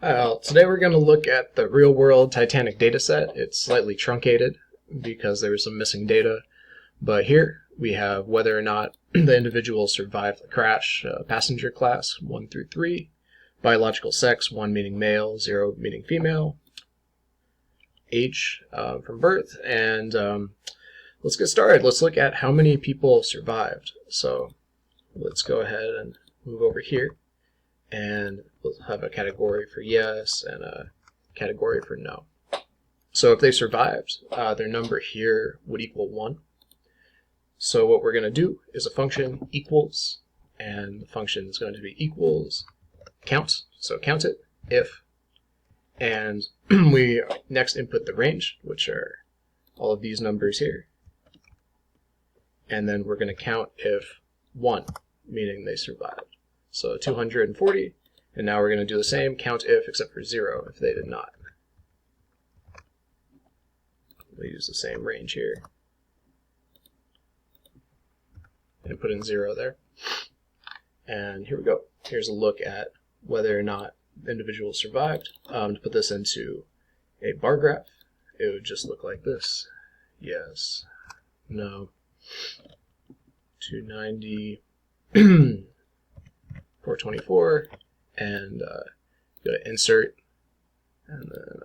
Today we're going to look at the real-world Titanic dataset. It's slightly truncated because there was some missing data, but here we have whether or not the individual survived the crash, passenger class 1 through 3, biological sex 1 meaning male, 0 meaning female, age from birth, and let's get started. Let's look at how many people survived. So let's go ahead and move over here. And we'll have a category for yes and a category for no. So if they survived, their number here would equal 1. So what we're going to do is a function equals, and the function is going to be equals count. So count it if, and we next input the range, which are all of these numbers here. And then we're going to count if 1, meaning they survived. So 240, and now we're going to do the same, count if, except for 0, if they did not. We'll use the same range here, and put in 0 there. And here we go. Here's a look at whether or not the individual survived. To put this into a bar graph, it would just look like this. Yes, no, 290, 424, and go to insert, and then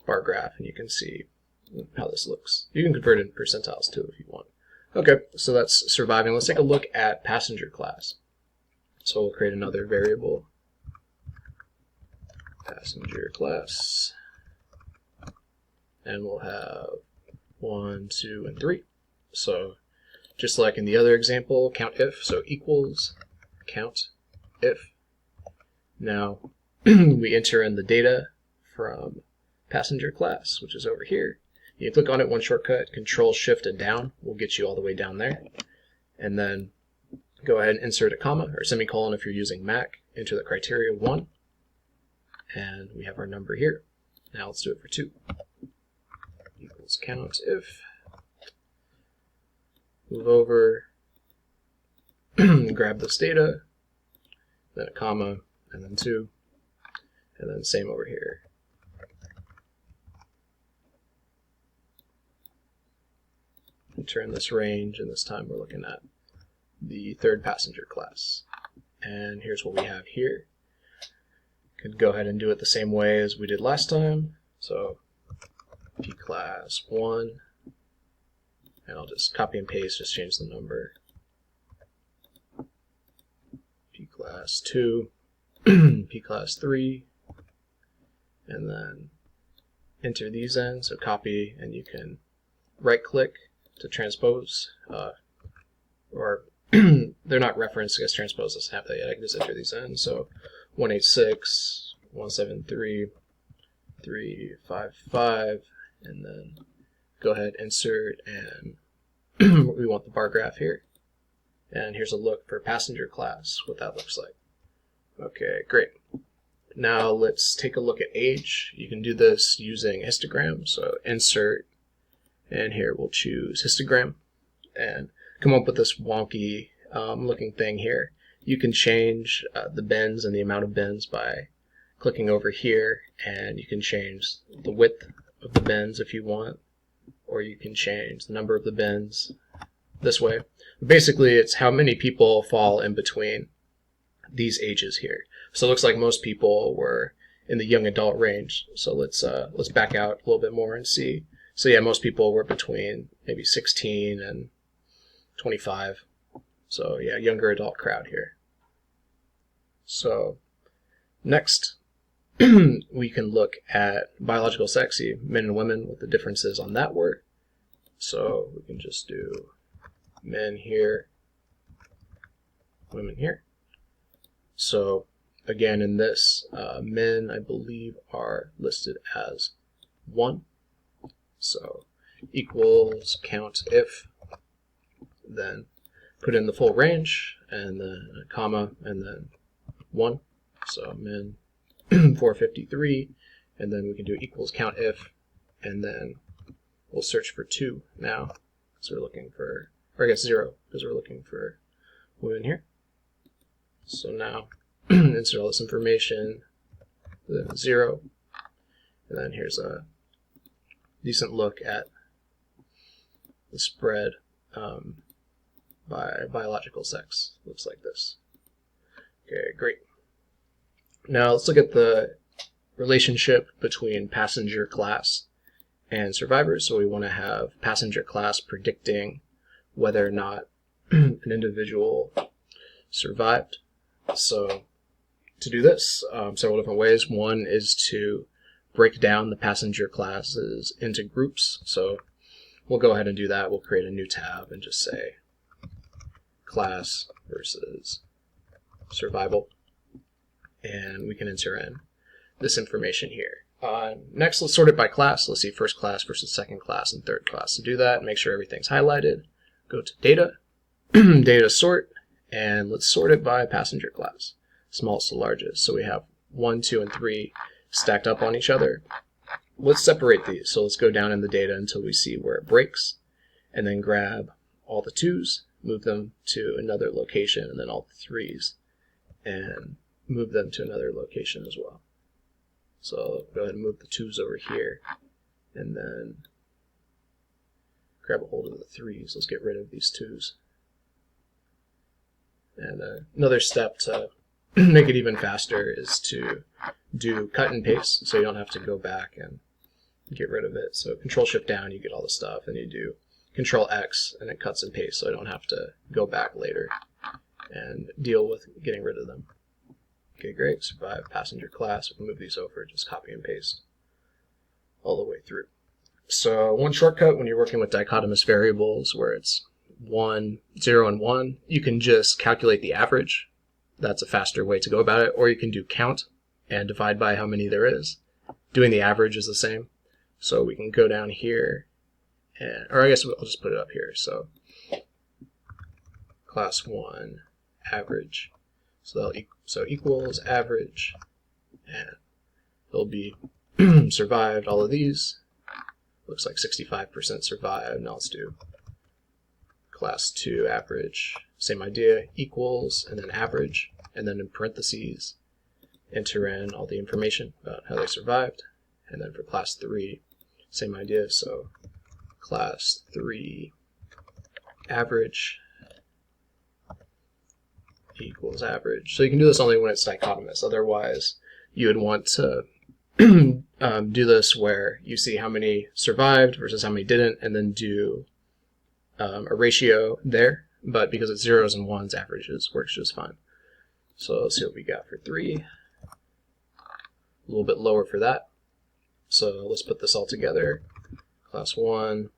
bar graph, and you can see how this looks. You can convert it in percentiles too if you want. Okay, so that's surviving. Let's take a look at passenger class. So we'll create another variable, passenger class, and we'll have 1, 2, and 3. So just like in the other example, count if, so equals count if. Now we enter in the data from passenger class, which is over here. You click on it, one shortcut, Control Shift and down will get you all the way down there. And then go ahead and insert a comma or semicolon if you're using Mac, enter the criteria 1, and we have our number here. Now let's do it for 2. Equals count if. Move over, grab this data, then a comma, and then 2, and then same over here. Enter in this range, and this time we're looking at the third passenger class. And here's what we have here. Could go ahead and do it the same way as we did last time. So P class 1, and I'll just copy and paste, just change the number. P class 2, P class 3, and then enter these in, so copy, and you can right click to transpose, or they're not referenced, I guess transpose doesn't have that yet, I can just enter these in, so 186, 173, 355, and then go ahead, insert, and we want the bar graph here. And here's a look for passenger class, what that looks like. Okay, great. Now let's take a look at age. You can do this using histogram, so insert, and here we'll choose histogram, and come up with this wonky looking thing here. You can change the bins and the amount of bins by clicking over here, and you can change the width of the bins if you want, or you can change the number of the bins this way. Basically, it's how many people fall in between these ages here. So it looks like most people were in the young adult range. So let's back out a little bit more and see. So yeah, most people were between maybe 16 and 25. So yeah, younger adult crowd here. So next, we can look at biological sex, see men and women, what the differences on that were. So we can just do men here, women here. So again, in this, men, I believe, are listed as 1. So equals count if, then put in the full range, and then a comma, and then 1. So men 453, and then we can do equals count if, and then we'll search for 2 now. So we're looking for, or I guess 0, because we're looking for women here. So now insert all this information, then 0, and then here's a decent look at the spread by biological sex. Looks like this. Okay, great. Now let's look at the relationship between passenger class and survivors. So we want to have passenger class predicting whether or not an individual survived. So to do this, several different ways. One is to break down the passenger classes into groups. So we'll go ahead and do that. We'll create a new tab and just say class versus survival. And we can enter in this information here. Next, let's sort it by class. Let's see first class versus second class and third class. To do that, make sure everything's highlighted. Go to data, data sort, and let's sort it by passenger class, smallest to largest. So we have 1, 2, and 3 stacked up on each other. Let's separate these. So let's go down in the data until we see where it breaks, and then grab all the 2s, move them to another location, and then all the 3s, and move them to another location as well. So go ahead and move the 2s over here, and then grab a hold of the 3s. Let's get rid of these 2s. And another step to make it even faster is to do cut and paste, so you don't have to go back and get rid of it. So Control-Shift down, you get all the stuff, and you do Control-X, and it cuts and pastes, so I don't have to go back later and deal with getting rid of them. Okay, great. Survive passenger class. We can move these over, just copy and paste all the way through. So one shortcut when you're working with dichotomous variables where it's 1, 0, and 1, you can just calculate the average. That's a faster way to go about it. Or you can do count and divide by how many there is. Doing the average is the same. So we can go down here, and, or I guess I'll just put it up here. So class 1 average. So equals average, and it'll be survived all of these. Looks like 65% survived. Now let's do class 2 average. Same idea, equals, and then average, and then in parentheses, enter in all the information about how they survived. And then for class 3, same idea. So class 3 average equals average. So you can do this only when it's dichotomous. Otherwise, you would want to do this where you see how many survived versus how many didn't, and then do a ratio there. But because it's 0s and 1s, averages works just fine. So let's see what we got for 3. A little bit lower for that. So let's put this all together. Class 1,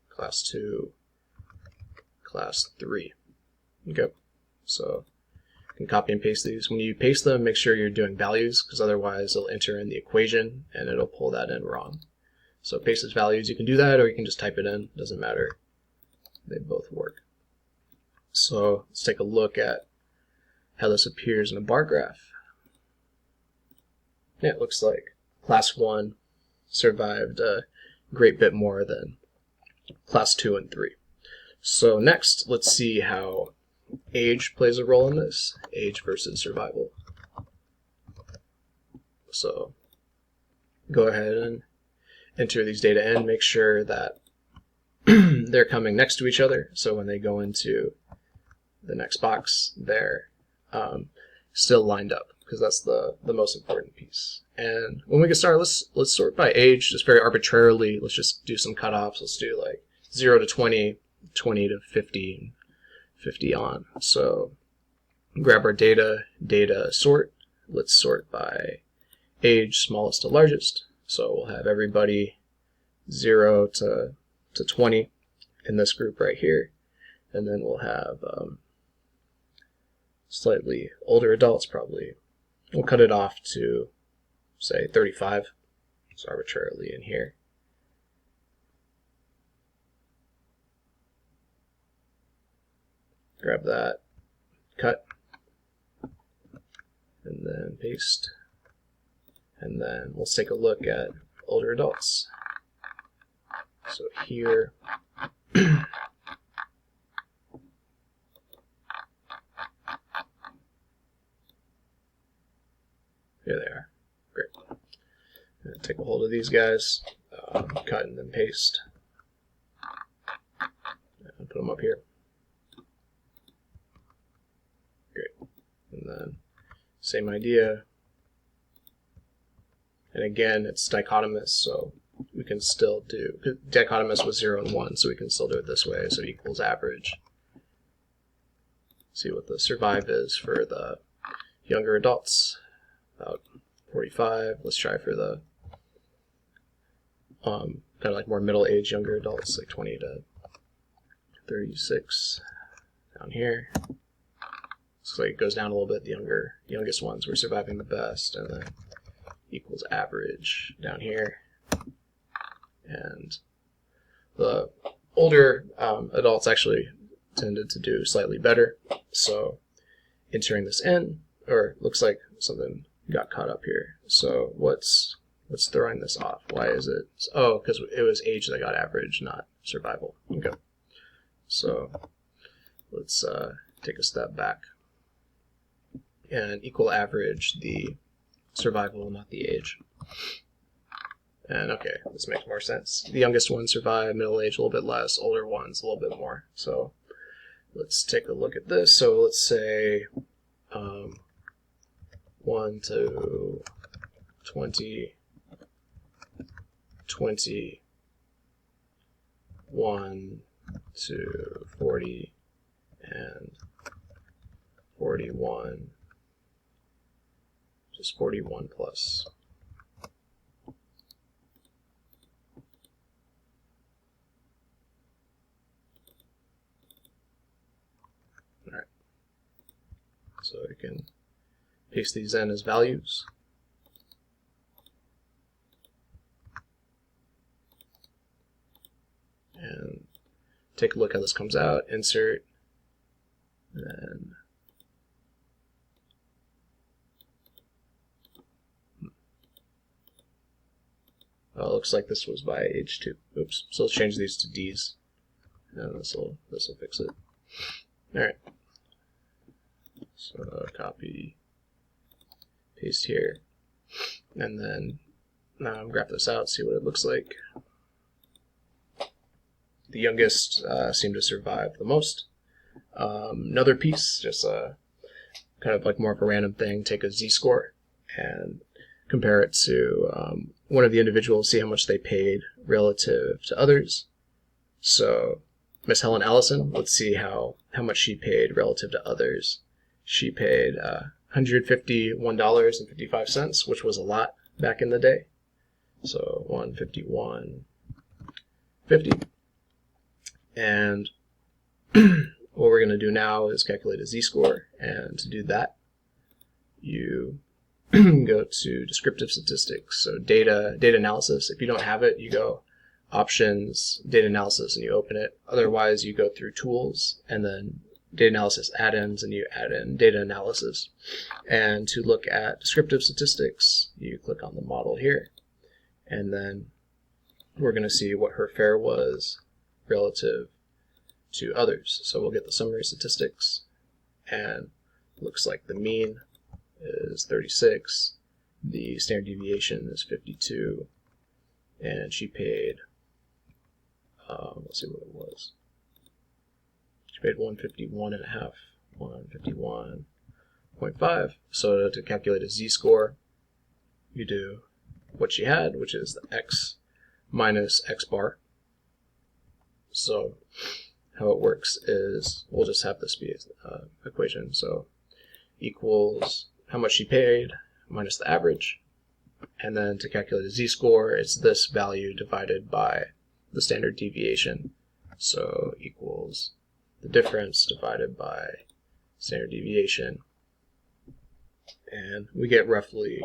class 2, class 3. Okay. So you can copy and paste these. When you paste them, make sure you're doing values, because otherwise it'll enter in the equation and it'll pull that in wrong. So paste as values, you can do that, or you can just type it in. Doesn't matter. They both work. So let's take a look at how this appears in a bar graph. Yeah, it looks like class 1 survived a great bit more than class 2 and 3. So next, let's see how age plays a role in this. Age versus survival. So go ahead and enter these data in. Make sure that they're coming next to each other. So when they go into the next box, they're still lined up, because that's the most important piece. And when we get started, let's sort by age, just very arbitrarily. Let's just do some cutoffs. Let's do like 0 to 20, 20 to 50, 50 on. So grab our data sort. Let's sort by age, smallest to largest. So we'll have everybody 0 to 20 in this group right here. And then we'll have slightly older adults, probably. We'll cut it off to, say, 35. So arbitrarily in here. Grab that, cut, and then paste. And then let's take a look at older adults. So here, here they are. Take a hold of these guys, cut and then paste, and put them up here. Great. And then same idea. And again, it's dichotomous, so we can still do, dichotomous was 0 and 1, so we can still do it this way, so equals average. See what the survive is for the younger adults, about 45. Let's try for the kind of like more middle-aged younger adults, like 20 to 36 down here. Looks like it goes down a little bit. The youngest ones were surviving the best, and then equals average down here. And the older adults actually tended to do slightly better. So entering this in, or looks like something got caught up here. So what's throwing this off? Why is it? Oh, because it was age that got average, not survival. Okay. So let's take a step back and equal average the survival, not the age. And okay, this makes more sense. The youngest ones survive, middle age a little bit less, older ones a little bit more. So let's take a look at this. So let's say 1 to 20, 20, 1 to 40, and 41, just 41 plus. All right. So you can paste these in as values. And take a look how this comes out. Insert, and then oh, it looks like this was by age 2. Oops. So let's change these to D's, and this will fix it. All right. So copy, paste here, and then graph this out. See what it looks like. The youngest seem to survive the most. Another piece, just kind of like more of a random thing, take a Z-score and compare it to one of the individuals, see how much they paid relative to others. So Miss Helen Allison, let's see how much she paid relative to others. She paid $151.55, which was a lot back in the day. So $151.50. And what we're going to do now is calculate a Z-score, and to do that, you go to descriptive statistics, so data analysis. If you don't have it, you go options, data analysis, and you open it. Otherwise, you go through tools, and then data analysis add-ins, and you add in data analysis. And to look at descriptive statistics, you click on the model here, and then we're going to see what her fare was relative to others. So we'll get the summary statistics, and it looks like the mean is 36, the standard deviation is 52, and she paid, let's see what it was. She paid 151.5, 151.5. So to calculate a Z-score, you do what she had, which is the x minus x bar. So how it works is we'll just have this be an equation. So equals how much she paid minus the average. And then to calculate a z-score, it's this value divided by the standard deviation. So equals the difference divided by standard deviation. And we get roughly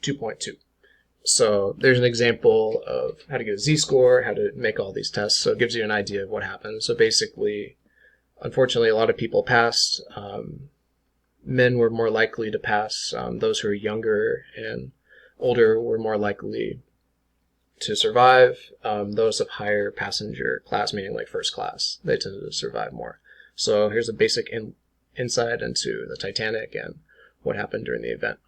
2.2. So there's an example of how to get a z-score, how to make all these tests. So it gives you an idea of what happens. So basically, unfortunately, a lot of people passed. Men were more likely to pass. Those who are younger and older were more likely to survive. Those of higher passenger class, meaning like first class, they tended to survive more. So here's a basic insight into the Titanic and what happened during the event.